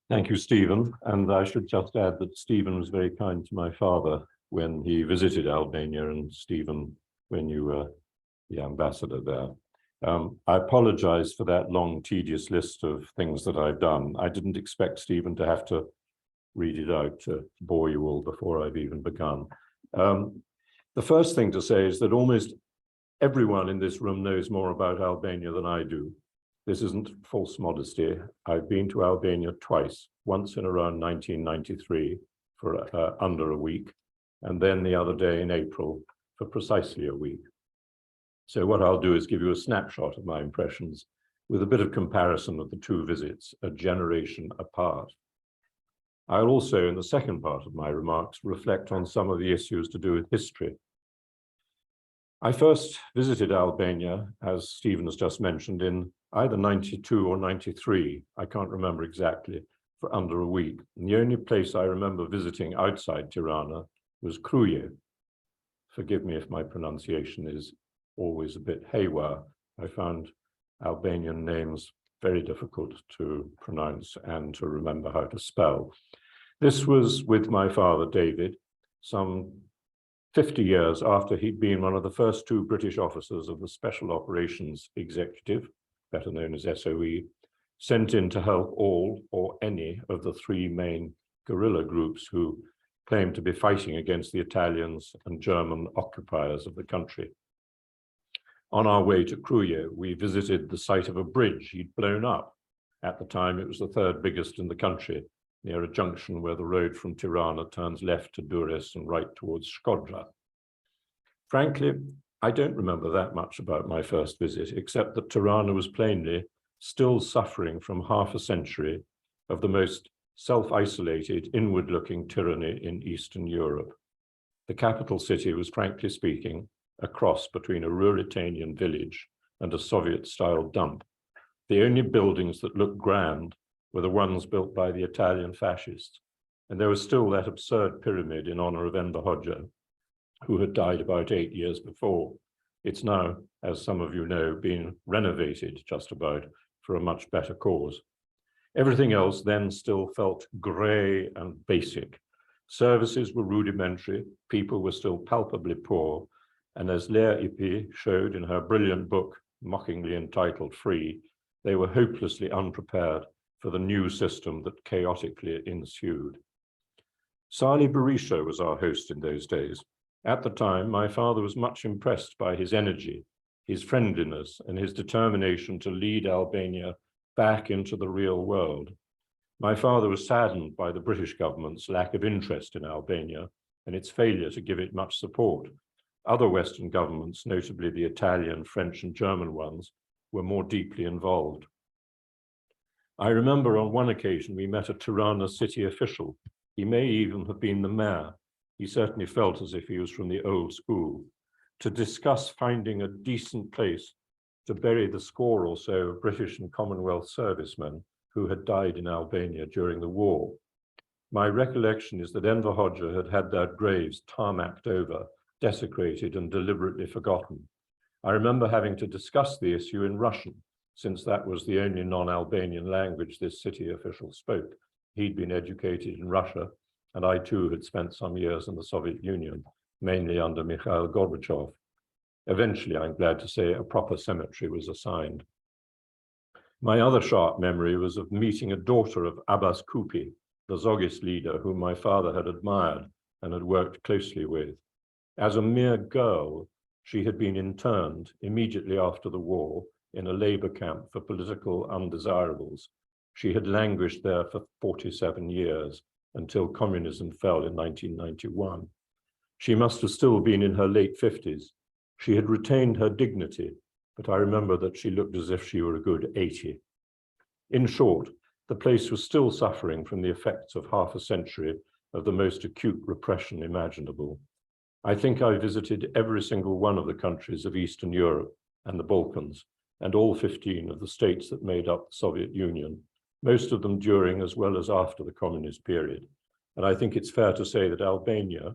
Thank you, Stephen. And I should just add that Stephen was very kind to my father when he visited Albania, and Stephen, when you were the ambassador there. I apologize for that long, tedious list of things that I've done. I didn't expect Stephen to have to read it out to bore you all before I've even begun. The first thing to say is that almost everyone in this room knows more about Albania than I do. This isn't false modesty. I've been to Albania twice, once in around 1993 for under a week, and then the other day in April for precisely a week. So what I'll do is give you a snapshot of my impressions with a bit of comparison of the two visits, a generation apart. I'll also, in the second part of my remarks, reflect on some of the issues to do with history. I first visited Albania, as Stephen has just mentioned, in either 92 or 93, I can't remember exactly, for under a week. And the only place I remember visiting outside Tirana was Kruje. Forgive me if my pronunciation is always a bit haywire. I found Albanian names very difficult to pronounce and to remember how to spell. This was with my father, David, some 50 years after he'd been one of the first two British officers of the Special Operations Executive, better known as SOE, sent in to help all or any of the three main guerrilla groups who claimed to be fighting against the Italians and German occupiers of the country. On our way to Kruje, we visited the site of a bridge he'd blown up. At the time, it was the third biggest in the country, near a junction where the road from Tirana turns left to Durrës and right towards Shkodra. Frankly, I don't remember that much about my first visit, except that Tirana was plainly still suffering from half a century of the most self-isolated, inward-looking tyranny in Eastern Europe. The capital city was, frankly speaking, a cross between a Ruritanian village and a Soviet-style dump. The only buildings that looked grand were the ones built by the Italian fascists, and there was still that absurd pyramid in honor of Enver Hoxha, who had died about 8 years before. It's now, as some of you know, been renovated just about for a much better cause. Everything else then still felt grey and basic. Services were rudimentary, people were still palpably poor, and as Lea Ipi showed in her brilliant book, mockingly entitled Free, they were hopelessly unprepared for the new system that chaotically ensued. Sali Berisha was our host in those days. At the time, my father was much impressed by his energy, his friendliness, and his determination to lead Albania back into the real world. My father was saddened by the British government's lack of interest in Albania and its failure to give it much support. Other Western governments, notably the Italian, French, and German ones, were more deeply involved. I remember on one occasion we met a Tirana city official. He may even have been the mayor. He certainly felt as if he was from the old school, to discuss finding a decent place to bury the score or so of British and Commonwealth servicemen who had died in Albania during the war. My recollection is that Enver Hoxha had had their graves tarmacked over, desecrated and deliberately forgotten. I remember having to discuss the issue in Russian, since that was the only non-Albanian language this city official spoke. He'd been educated in Russia, and I too had spent some years in the Soviet Union, mainly under Mikhail Gorbachev. Eventually, I'm glad to say, a proper cemetery was assigned. My other sharp memory was of meeting a daughter of Abbas Kupi, the Zogist leader whom my father had admired and had worked closely with. As a mere girl, she had been interned immediately after the war in a labor camp for political undesirables. She had languished there for 47 years until communism fell in 1991. She must have still been in her late 50s. She had retained her dignity, but I remember that she looked as if she were a good 80. In short, the place was still suffering from the effects of half a century of the most acute repression imaginable. I think I visited every single one of the countries of Eastern Europe and the Balkans, and all 15 of the states that made up the Soviet Union, most of them during as well as after the communist period. And I think it's fair to say that Albania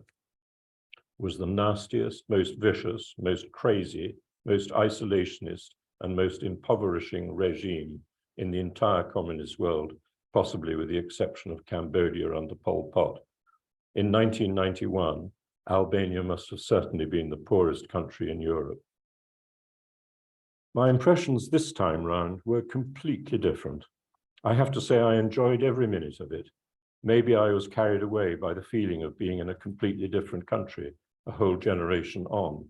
was the nastiest, most vicious, most crazy, most isolationist, and most impoverishing regime in the entire communist world possibly with the exception of Cambodia under Pol Pot. In 1991, Albania must have certainly been the poorest country in Europe. My impressions this time round were completely different. I have to say I enjoyed every minute of it. Maybe I was carried away by the feeling of being in a completely different country, a whole generation on.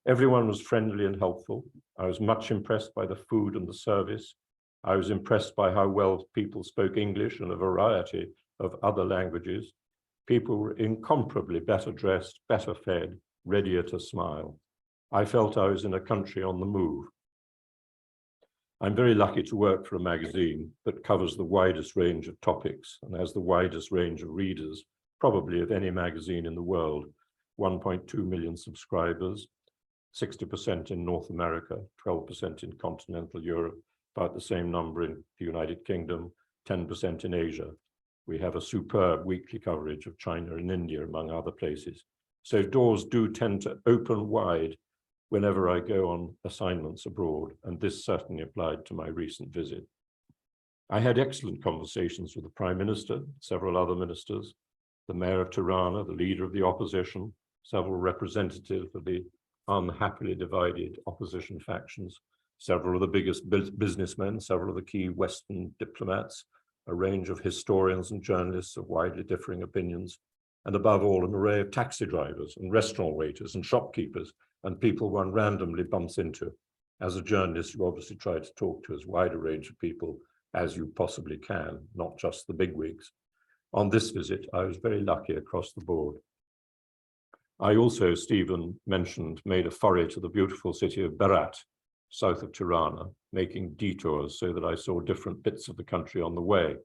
Everyone was friendly and helpful. I was much impressed by the food and the service. I was impressed by how well people spoke English and a variety of other languages. People were incomparably better dressed, better fed, readier to smile. I felt I was in a country on the move. I'm very lucky to work for a magazine that covers the widest range of topics and has the widest range of readers, probably of any magazine in the world. 1.2 million subscribers, 60% in North America, 12% in continental Europe, about the same number in the United Kingdom, 10% in Asia. We have a superb weekly coverage of China and India, among other places. So doors do tend to open wide whenever I go on assignments abroad, and this certainly applied to my recent visit. I had excellent conversations with the Prime Minister, several other ministers, the Mayor of Tirana, the leader of the opposition, several representatives of the unhappily divided opposition factions, several of the biggest businessmen, several of the key Western diplomats, a range of historians and journalists of widely differing opinions, and above all, an array of taxi drivers and restaurant waiters and shopkeepers and people one randomly bumps into. As a journalist, you obviously try to talk to as wide a range of people as you possibly can, not just the bigwigs. On this visit, I was very lucky across the board. I also, Stephen mentioned, made a foray to the beautiful city of Berat, south of Tirana, making detours so that I saw different bits of the country on the way.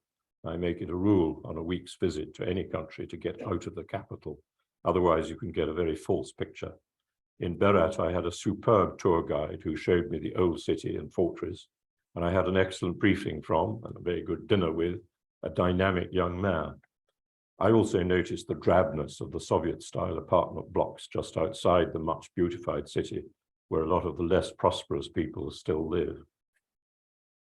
I make it a rule on a week's visit to any country to get out of the capital. Otherwise, you can get a very false picture. In Berat, I had a superb tour guide who showed me the old city and fortress, and I had an excellent briefing from, and a very good dinner with, a dynamic young man. I also noticed the drabness of the Soviet-style apartment blocks just outside the much beautified city, where a lot of the less prosperous people still live.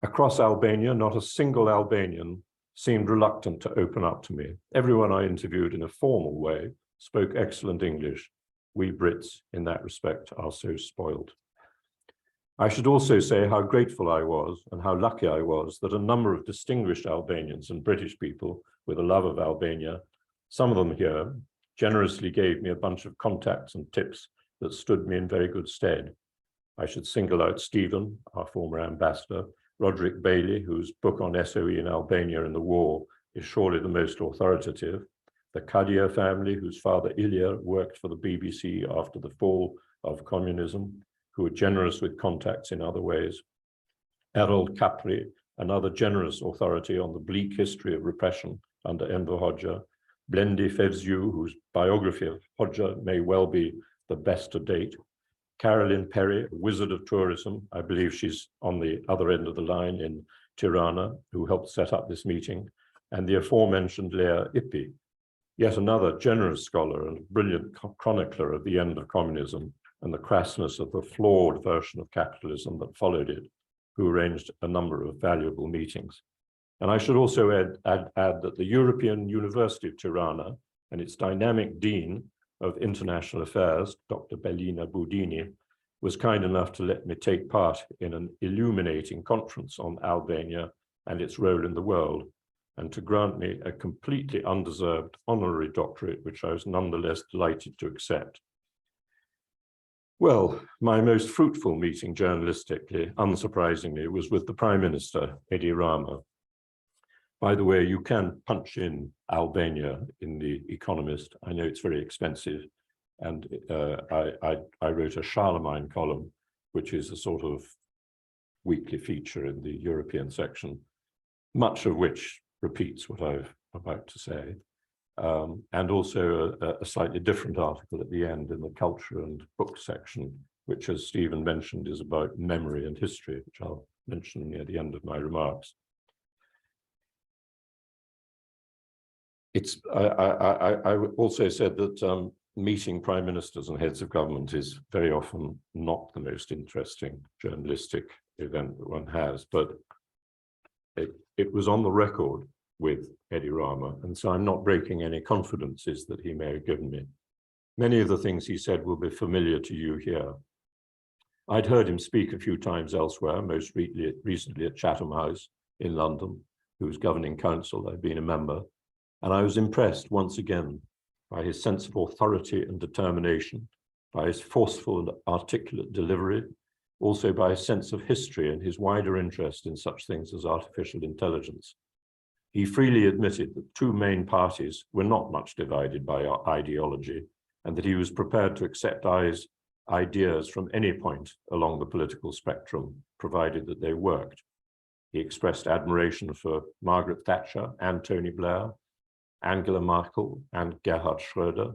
Across Albania, not a single Albanian seemed reluctant to open up to me. Everyone I interviewed in a formal way spoke excellent English. We Brits, in that respect, are so spoiled. I should also say how grateful I was and how lucky I was that a number of distinguished Albanians and British people with a love of Albania, some of them here, generously gave me a bunch of contacts and tips that stood me in very good stead. I should single out Stephen, our former ambassador, Roderick Bailey, whose book on SOE in Albania in the war is surely the most authoritative, the Kadia family, whose father Ilya worked for the BBC after the fall of communism, who were generous with contacts in other ways, Errol Capri, another generous authority on the bleak history of repression under Enver Hoxha, Blendi Fevziu, whose biography of Hoxha may well be the best to date, Carolyn Perry, a wizard of tourism, I believe she's on the other end of the line in Tirana, who helped set up this meeting, and the aforementioned Lea Ippi, yet another generous scholar and brilliant chronicler of the end of communism and the crassness of the flawed version of capitalism that followed it, who arranged a number of valuable meetings. And I should also add that the European University of Tirana and its dynamic dean of International Affairs, Dr. Bellina Budini, was kind enough to let me take part in an illuminating conference on Albania and its role in the world, and to grant me a completely undeserved honorary doctorate, which I was nonetheless delighted to accept. Well, my most fruitful meeting journalistically, unsurprisingly, was with the Prime Minister, Edi Rama. By the way, you can punch in Albania in The Economist. I know it's very expensive. And I wrote a Charlemagne column, which is a sort of weekly feature in the European section, much of which repeats what I'm about to say. And also a slightly different article at the end in the culture and book section, which, as Stephen mentioned, is about memory and history, which I'll mention near the end of my remarks. I also said that meeting prime ministers and heads of government is very often not the most interesting journalistic event that one has, but it was on the record with Edi Rama, and so I'm not breaking any confidences that he may have given me. Many of the things he said will be familiar to you here. I'd heard him speak a few times elsewhere, most recently at Chatham House in London, whose governing council I've been a member, and I was impressed once again by his sense of authority and determination, by his forceful and articulate delivery, also by his sense of history and his wider interest in such things as artificial intelligence. He freely admitted that two main parties were not much divided by ideology, and that he was prepared to accept ideas from any point along the political spectrum, provided that they worked. He expressed admiration for Margaret Thatcher and Tony Blair, Angela Merkel and Gerhard Schröder.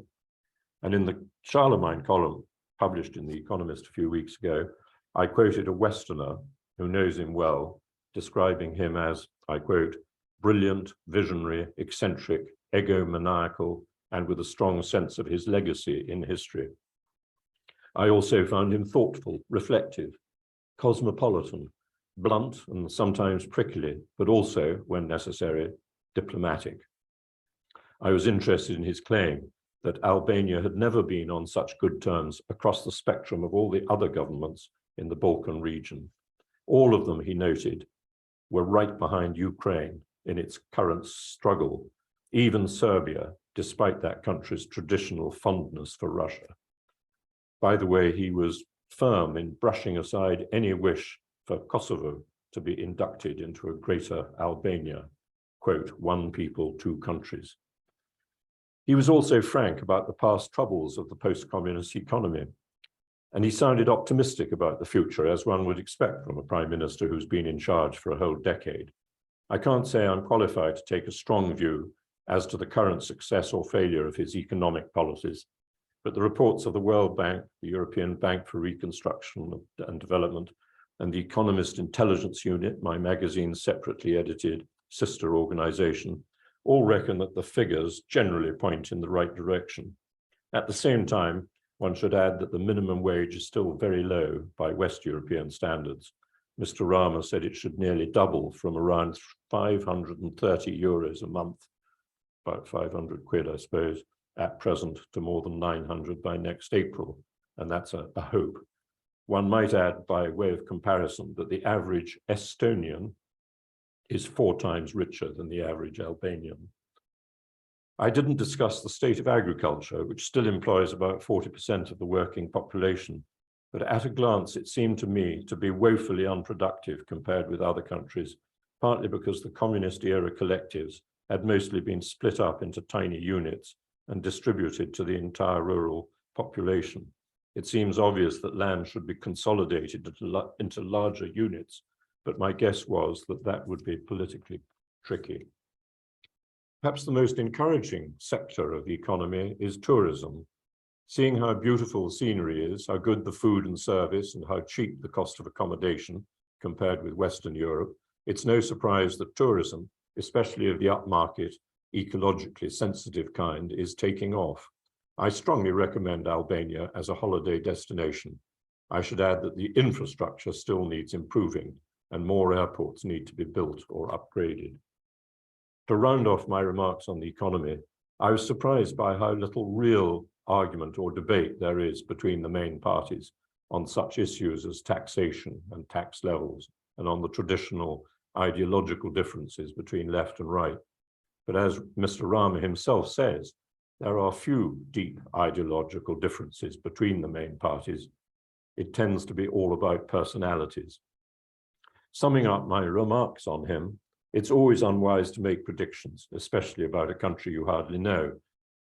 And in the Charlemagne column published in The Economist a few weeks ago, I quoted a Westerner who knows him well, describing him as, I quote, brilliant, visionary, eccentric, egomaniacal, and with a strong sense of his legacy in history. I also found him thoughtful, reflective, cosmopolitan, blunt and sometimes prickly, but also, when necessary, diplomatic. I was interested in his claim that Albania had never been on such good terms across the spectrum of all the other governments in the Balkan region. All of them, he noted, were right behind Ukraine in its current struggle, even Serbia, despite that country's traditional fondness for Russia. By the way, he was firm in brushing aside any wish for Kosovo to be inducted into a greater Albania, quote, one people, two countries. He was also frank about the past troubles of the post-communist economy, and he sounded optimistic about the future, as one would expect from a prime minister who's been in charge for a whole decade. I can't say I'm qualified to take a strong view as to the current success or failure of his economic policies, but the reports of the World Bank, the European Bank for Reconstruction and Development, and the Economist Intelligence Unit, my magazine's separately edited sister organization, all reckon that the figures generally point in the right direction. At the same time, one should add that the minimum wage is still very low by West European standards. Mr. Rama said it should nearly double from around 530 euros a month, about 500 quid, I suppose, at present, to more than 900 by next April. And that's a hope. One might add, by way of comparison, that the average Estonian is 4 times richer than the average Albanian. I didn't discuss the state of agriculture, which still employs about 40% of the working population, but at a glance it seemed to me to be woefully unproductive compared with other countries, partly because the communist-era collectives had mostly been split up into tiny units and distributed to the entire rural population. It seems obvious that land should be consolidated into larger units, but my guess was that that would be politically tricky. Perhaps the most encouraging sector of the economy is tourism. Seeing how beautiful scenery is, how good the food and service, and how cheap the cost of accommodation compared with Western Europe, it's no surprise that tourism, especially of the upmarket, ecologically sensitive kind, is taking off. I strongly recommend Albania as a holiday destination. I should add that the infrastructure still needs improving, and more airports need to be built or upgraded. To round off my remarks on the economy, I was surprised by how little real argument or debate there is between the main parties on such issues as taxation and tax levels, and on the traditional ideological differences between left and right. But as Mr. Rama himself says, there are few deep ideological differences between the main parties. It tends to be all about personalities. Summing up my remarks on him, it's always unwise to make predictions, especially about a country you hardly know.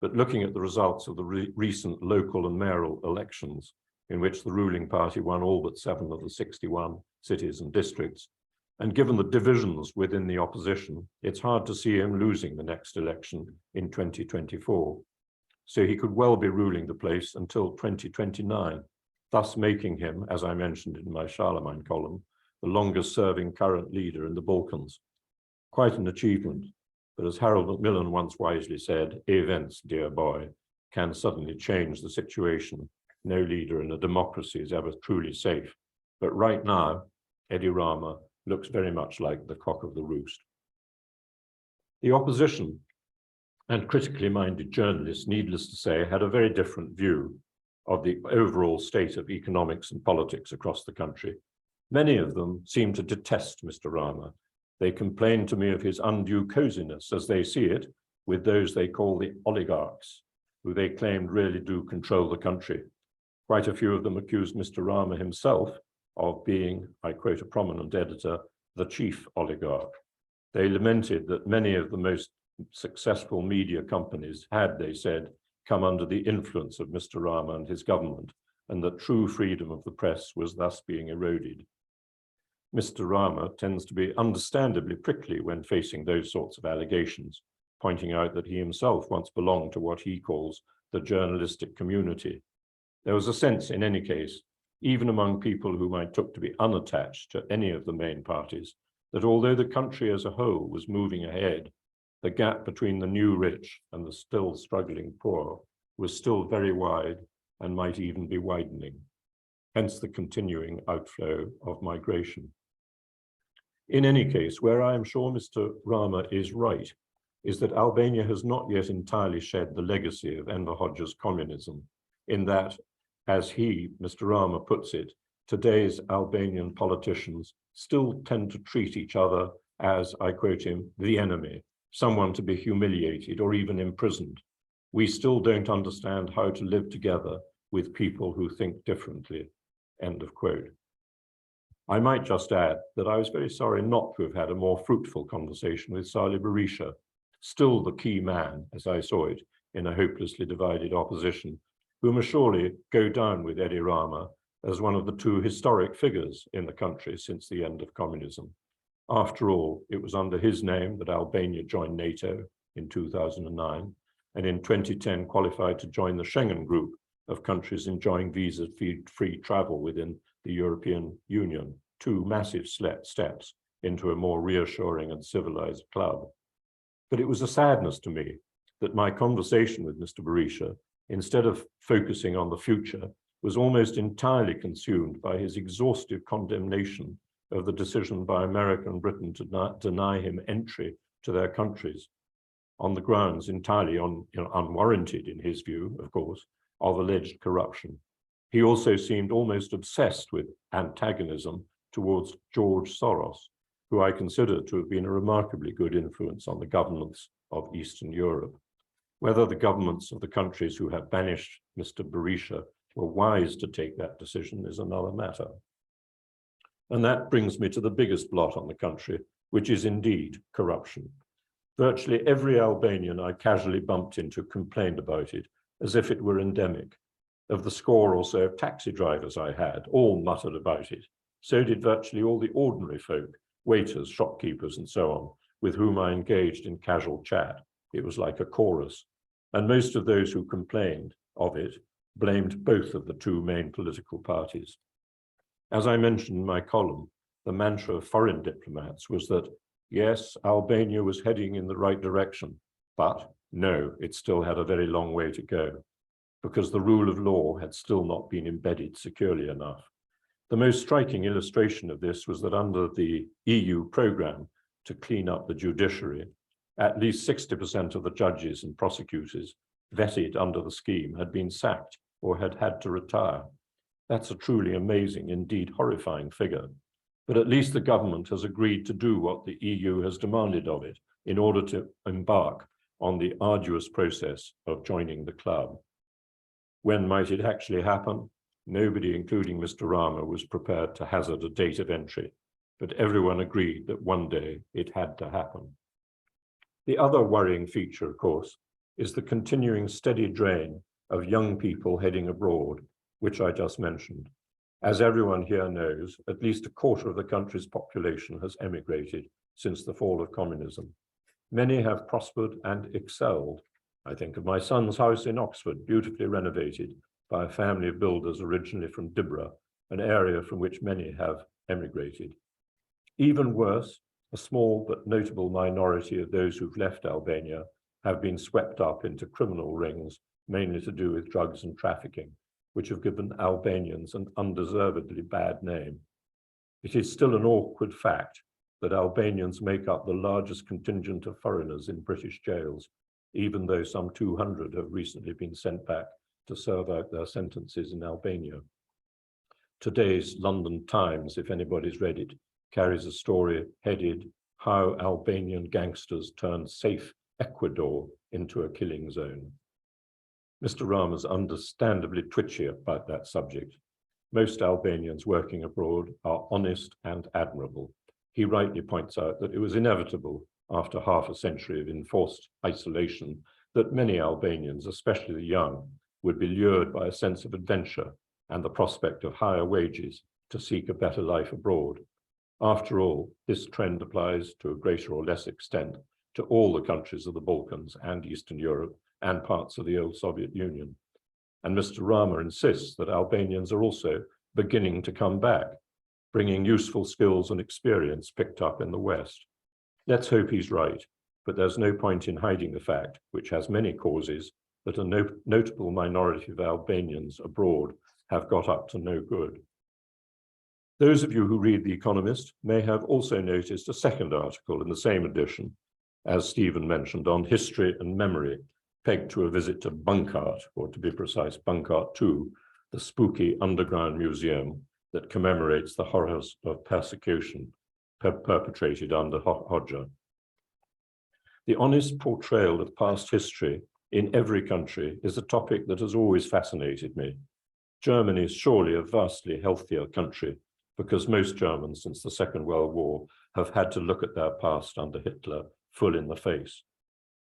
But looking at the results of the recent local and mayoral elections, in which the ruling party won all but 7 of the 61 cities and districts, and given the divisions within the opposition, it's hard to see him losing the next election in 2024. So he could well be ruling the place until 2029, thus making him, as I mentioned in my Charlemagne column, the longest serving current leader in the Balkans. Quite an achievement, but as Harold Macmillan once wisely said, events, dear boy, can suddenly change the situation. No leader in a democracy is ever truly safe. But right now, Edi Rama looks very much like the cock of the roost. The opposition and critically minded journalists, needless to say, had a very different view of the overall state of economics and politics across the country. Many of them seemed to detest Mr. Rama. They complained to me of his undue coziness, as they see it, with those they call the oligarchs, who they claimed really do control the country. Quite a few of them accused Mr. Rama himself of being, I quote a prominent editor, the chief oligarch. They lamented that many of the most successful media companies had, they said, come under the influence of Mr. Rama and his government, and that true freedom of the press was thus being eroded. Mr. Rama tends to be understandably prickly when facing those sorts of allegations, pointing out that he himself once belonged to what he calls the journalistic community. There was a sense, in any case, even among people whom I took to be unattached to any of the main parties, that although the country as a whole was moving ahead, the gap between the new rich and the still struggling poor was still very wide and might even be widening, hence the continuing outflow of migration. In any case, where I am sure Mr. Rama is right, is that Albania has not yet entirely shed the legacy of Enver Hoxha's communism, in that, as he, Mr. Rama, puts it, today's Albanian politicians still tend to treat each other as, I quote him, the enemy, someone to be humiliated or even imprisoned. We still don't understand how to live together with people who think differently, end of quote. I might just add that I was very sorry not to have had a more fruitful conversation with Salih Berisha, still the key man, as I saw it, in a hopelessly divided opposition, who must surely go down with Edi Rama as one of the two historic figures in the country since the end of communism. After all, it was under his name that Albania joined NATO in 2009, and in 2010 qualified to join the Schengen group of countries enjoying visa-free travel within the European Union, two massive steps into a more reassuring and civilized club. But it was a sadness to me that my conversation with Mr. Berisha, instead of focusing on the future, was almost entirely consumed by his exhaustive condemnation of the decision by America and Britain to deny him entry to their countries, on the grounds entirely unwarranted, in his view, of course, of alleged corruption. He also seemed almost obsessed with antagonism towards George Soros, who I consider to have been a remarkably good influence on the governments of Eastern Europe. Whether the governments of the countries who have banished Mr. Berisha were wise to take that decision is another matter. And that brings me to the biggest blot on the country, which is indeed corruption. Virtually every Albanian I casually bumped into complained about it, as if it were endemic. Of the score or so of taxi drivers I had, all muttered about it. So did virtually all the ordinary folk, waiters, shopkeepers, and so on, with whom I engaged in casual chat. It was like a chorus. And most of those who complained of it blamed both of the two main political parties. As I mentioned in my column, the mantra of foreign diplomats was that, yes, Albania was heading in the right direction, but no, it still had a very long way to go, because the rule of law had still not been embedded securely enough. The most striking illustration of this was that under the EU program to clean up the judiciary, at least 60% of the judges and prosecutors vetted under the scheme had been sacked or had had to retire. That's a truly amazing, indeed horrifying figure. But at least the government has agreed to do what the EU has demanded of it in order to embark on the arduous process of joining the club. When might it actually happen? Nobody, including Mr. Rama, was prepared to hazard a date of entry, but everyone agreed that one day it had to happen. The other worrying feature, of course, is the continuing steady drain of young people heading abroad, which I just mentioned. As everyone here knows, at least a quarter of the country's population has emigrated since the fall of communism. Many have prospered and excelled. I think of my son's house in Oxford, beautifully renovated by a family of builders originally from Dibra, an area from which many have emigrated. Even worse, a small but notable minority of those who've left Albania have been swept up into criminal rings, mainly to do with drugs and trafficking, which have given Albanians an undeservedly bad name. It is still an awkward fact that Albanians make up the largest contingent of foreigners in British jails, even though some 200 have recently been sent back to serve out their sentences in Albania. Today's London Times, if anybody's read it, carries a story headed, "How Albanian Gangsters Turned Safe Ecuador into a Killing Zone." Mr. Rama's understandably twitchy about that subject. Most Albanians working abroad are honest and admirable. He rightly points out that it was inevitable, after half a century of enforced isolation, that many Albanians, especially the young, would be lured by a sense of adventure and the prospect of higher wages to seek a better life abroad. After all, this trend applies to a greater or less extent to all the countries of the Balkans and Eastern Europe and parts of the old Soviet Union. And Mr. Rama insists that Albanians are also beginning to come back, bringing useful skills and experience picked up in the West. Let's hope he's right, but there's no point in hiding the fact, which has many causes, that a notable minority of Albanians abroad have got up to no good. Those of you who read The Economist may have also noticed a second article in the same edition, as Stephen mentioned, on history and memory, pegged to a visit to Bunkart, or to be precise, Bunkart 2, the spooky underground museum that commemorates the horrors of persecution perpetrated under Hoxha. The honest portrayal of past history in every country is a topic that has always fascinated me. Germany is surely a vastly healthier country because most Germans since the Second World War have had to look at their past under Hitler full in the face.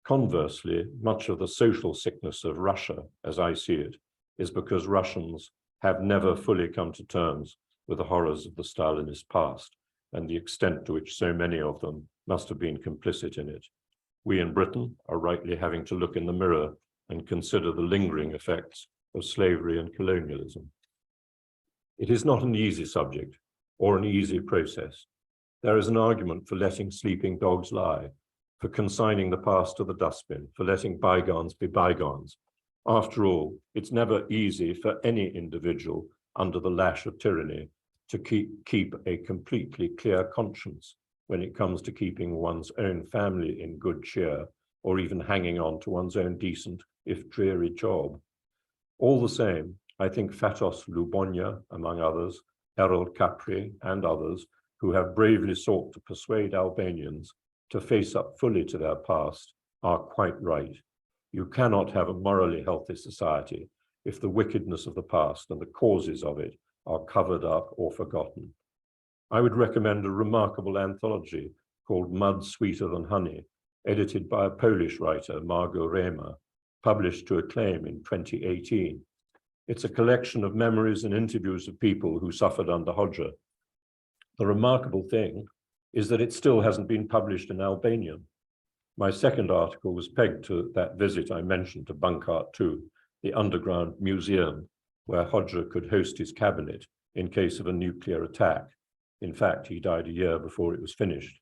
Conversely, much of the social sickness of Russia, as I see it, is because Russians have never fully come to terms with the horrors of the Stalinist past and the extent to which so many of them must have been complicit in it. We in Britain are rightly having to look in the mirror and consider the lingering effects of slavery and colonialism. It is not an easy subject or an easy process. There is an argument for letting sleeping dogs lie, for consigning the past to the dustbin, for letting bygones be bygones. After all, it's never easy for any individual under the lash of tyranny to keep a completely clear conscience when it comes to keeping one's own family in good cheer, or even hanging on to one's own decent, if dreary, job. All the same, I think Fatos Lubonia, among others, Errol Capri, and others, who have bravely sought to persuade Albanians to face up fully to their past, are quite right. You cannot have a morally healthy society if the wickedness of the past and the causes of it are covered up or forgotten. I would recommend a remarkable anthology called Mud Sweeter Than Honey, edited by a Polish writer, Margot Rema, published to acclaim in 2018. It's a collection of memories and interviews of people who suffered under Hoxha. The remarkable thing is that it still hasn't been published in Albanian. My second article was pegged to that visit I mentioned to Bunkart 2, the underground museum where Hoxha could host his cabinet in case of a nuclear attack. In fact, he died a year before it was finished.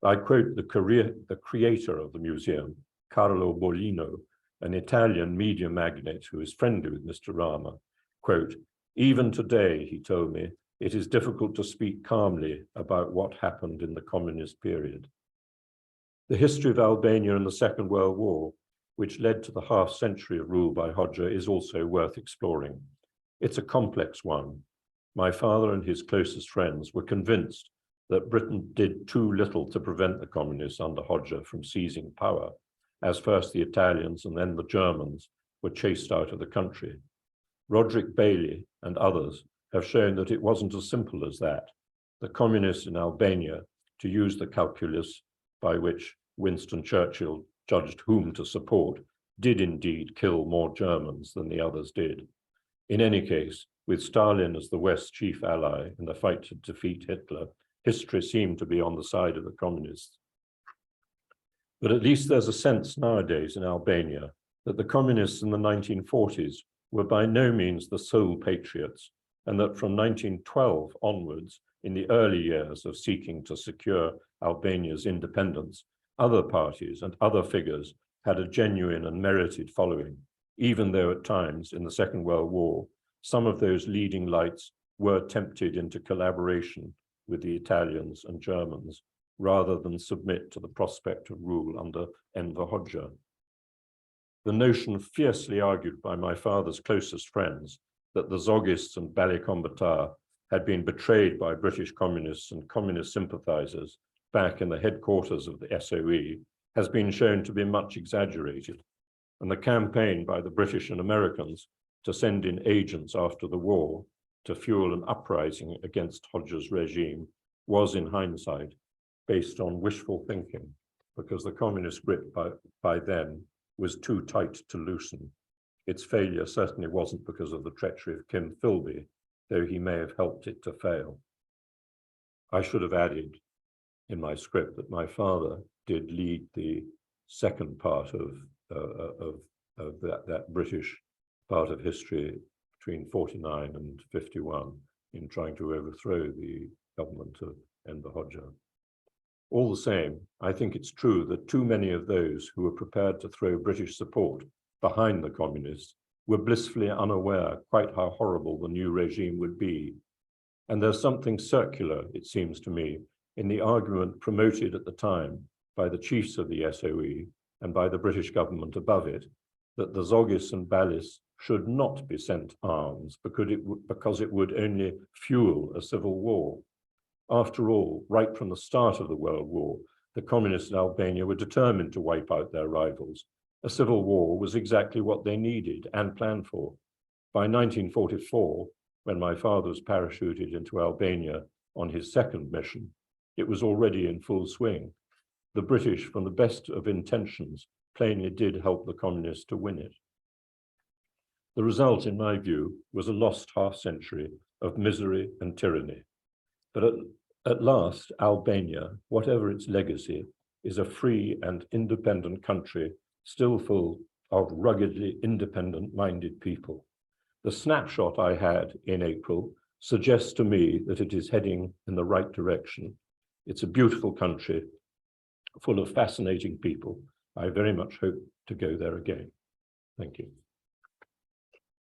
I quote the creator of the museum, Carlo Bolino, an Italian media magnate who is friendly with Mr. Rama, quote, "Even today," he told me, "it is difficult to speak calmly about what happened in the communist period." The history of Albania in the Second World War, which led to the half-century of rule by Hoxha, is also worth exploring. It's a complex one. My father and his closest friends were convinced that Britain did too little to prevent the communists under Hoxha from seizing power, as first the Italians and then the Germans were chased out of the country. Roderick Bailey and others have shown that it wasn't as simple as that. The communists in Albania, to use the calculus by which Winston Churchill judged whom to support, did indeed kill more Germans than the others did. In any case, with Stalin as the West's chief ally in the fight to defeat Hitler, history seemed to be on the side of the communists. But at least there's a sense nowadays in Albania that the communists in the 1940s were by no means the sole patriots, and that from 1912 onwards, in the early years of seeking to secure Albania's independence, other parties and other figures had a genuine and merited following, even though at times in the Second World War, some of those leading lights were tempted into collaboration with the Italians and Germans rather than submit to the prospect of rule under Enver Hoxha. The notion fiercely argued by my father's closest friends that the Zogists and Balli Kombëtar had been betrayed by British communists and communist sympathizers back in the headquarters of the SOE has been shown to be much exaggerated, and the campaign by the British and Americans to send in agents after the war to fuel an uprising against Hoxha's regime was, in hindsight, based on wishful thinking, because the communist grip by then was too tight to loosen. Its failure certainly wasn't because of the treachery of Kim Philby, though he may have helped it to fail. I should have added in my script that my father did lead the second part of that British part of history between 49 and 51 in trying to overthrow the government of Enver Hoxha. All the same, I think it's true that too many of those who were prepared to throw British support behind the communists were blissfully unaware quite how horrible the new regime would be. And there's something circular, it seems to me, in the argument promoted at the time by the chiefs of the SOE and by the British government above it, that the Zogis and Ballis should not be sent arms because it would only fuel a civil war. After all, right from the start of the World War, the communists in Albania were determined to wipe out their rivals. A civil war was exactly what they needed and planned for. By 1944, when my father was parachuted into Albania on his second mission, it was already in full swing. The British, from the best of intentions, plainly did help the communists to win it. The result, in my view, was a lost half-century of misery and tyranny. But at last, Albania, whatever its legacy, is a free and independent country, still full of ruggedly independent-minded people. The snapshot I had in April suggests to me that it is heading in the right direction. It's a beautiful country, full of fascinating people. I very much hope to go there again. Thank you.